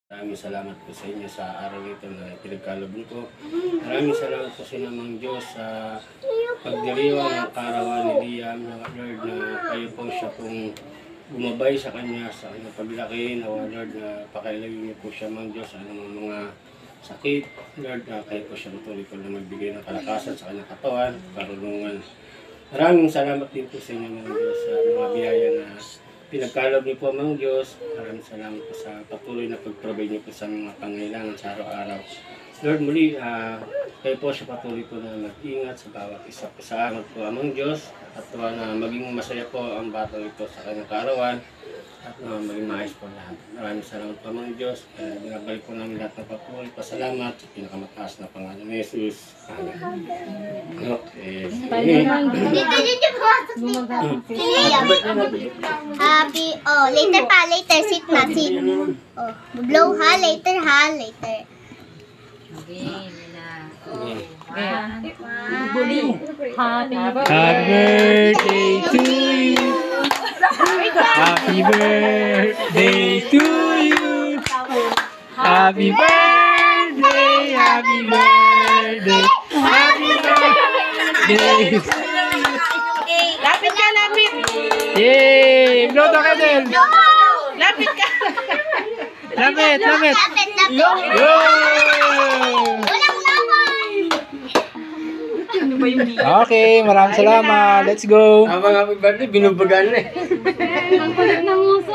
Maraming salamat po sa inyo sa araw nito na pinagkaloob niyo po. Maraming salamat po sa inyo, Mang Diyos, sa pagdiriwang ng karawan ni Liam, Lord, na kayo po siya pong gumabay sa kanya, sa kanyang paglaki, na Lord, na pakailayo niyo po siya, Mang Diyos, sa mga sakit, Lord, na kayo po siya patuloy po na magbigay ng kalakasan sa kanyang katawan, karunungan. Maraming salamat din po sa inyo, Mang Diyos, sa mga biyaya na pinagkaloob niyo po, Mang Diyos. Maraming salamat po sa patuloy na pag-provide niyo po sa mga pangailangan sa araw-araw. Lord, muli, kayo po siya patuloy po na mag-ingat sa bawat isa po sa amin po, Mang Diyos. At na maging masaya po ang batang ito sa kanyang kaarawan. At maging maayos po lahat. Maraming salamat po, Mang Diyos. Binabalik po namin lahat ng patuloy. Pasalamat sa pinakamataas na pangalan ni Jesus. Amen. Okay. Happy, later pa, later, sit na, sit. Oh, blow ha, later. Okay, na. Okay. Happy Birthday to you. Happy birthday to you. Happy birthday, happy birthday, happy birthday. Lapit ka, lapit! Yay! Blow the candle! Lapit ka! Lapit! Lapit. Yo! Walang laman. Ano ba yung di? Okay, maraming salamat. Let's go! Habang happy birthday, binubagan na eh. Ang kulit ng uso.